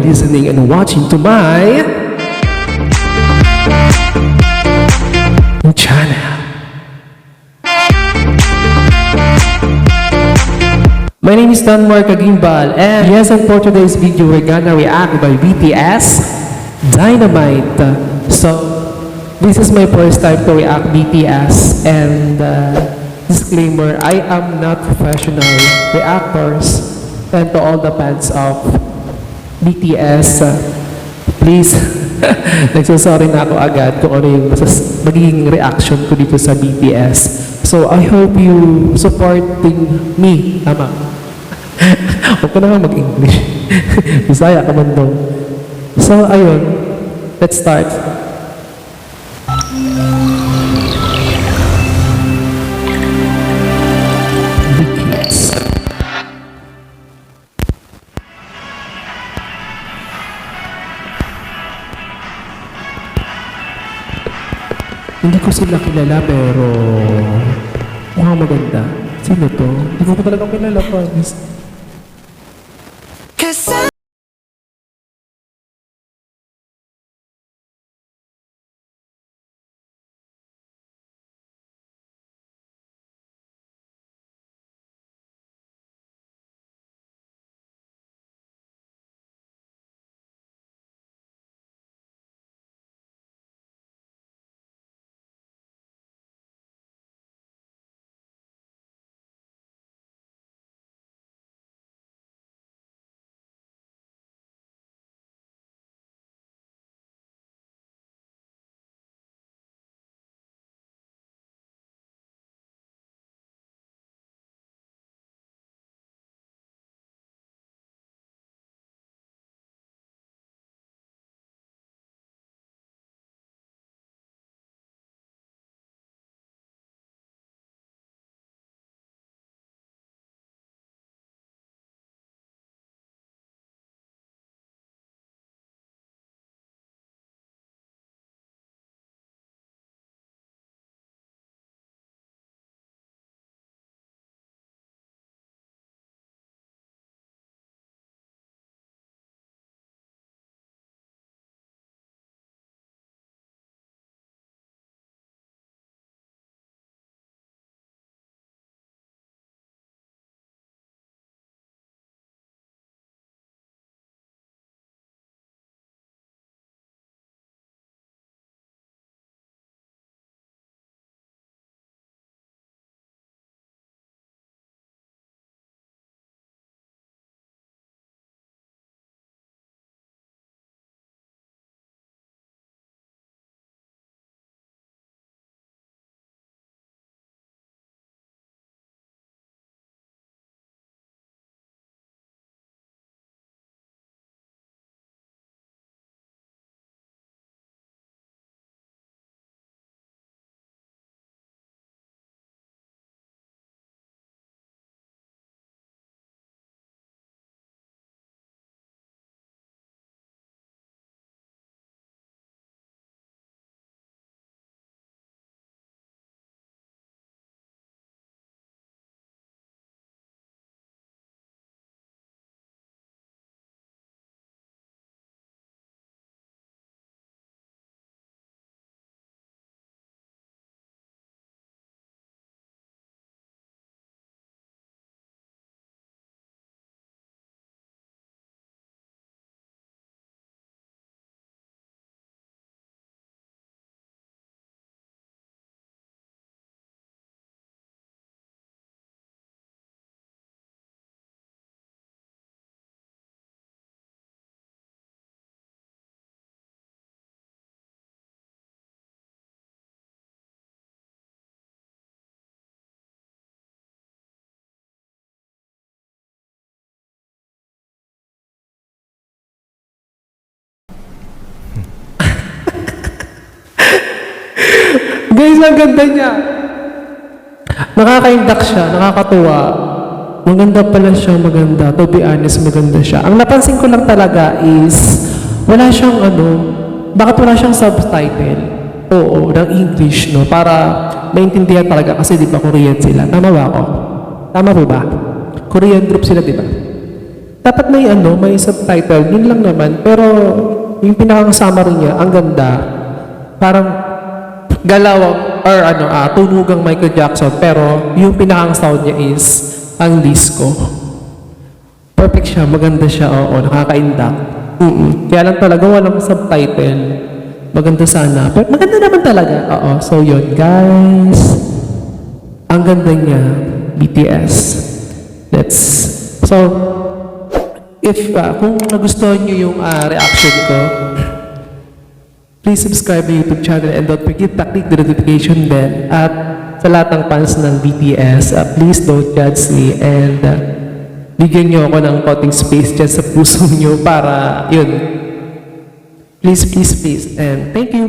listening and watching to my channel. My name is Don Mark Agimbal, and yes, and for today's video, we're gonna react by BTS Dynamite. So, this is my first time to react BTS, and disclaimer, I am not professional reactors, and to all the fans of BTS, please, nagsasorry na ako agad kung ano yung magiging reaction ko dito sa BTS. So, I hope you supporting me. Tama. Huwag ka na nga mag-English. Bisaya ka man daw. So, ayun. Let's start. BTS. Hindi ko sila kilala pero mukhang maganda. Sino to? Hindi ko talaga kilala, promise. Guys, ang ganda niya. Nakaka-induct siya, nakakatuwa. Maganda pala siya, maganda. To be honest, maganda siya. Ang napansin ko lang talaga is, wala siyang bakit wala siyang subtitle? Oo, ng English, no? Para maintindihan talaga kasi di ba Korean sila. Tama ba ako? Tama po ba? Korean group sila, di ba? dapat may may subtitle, yun lang naman. Pero yung pinaka-summary niya, ang ganda. Parang galawang or tunugang Michael Jackson, pero yung pinaka-sound niya is ang disco. Perfect siya, maganda siya, oo, nakaka-indak. Kaya lang talaga walang subtitle. Maganda sana. Pero maganda naman talaga, oo. So yun, guys. Ang ganda niya, BTS. So, if kung nagustuhan niyo yung reaction ko, please subscribe my YouTube channel and don't forget to click the notification bell. At sa lahat ng fans ng BTS, please don't judge me and bigyan niyo ako ng konting space dyan sa puso niyo para, yun. Please, please, please. And thank you.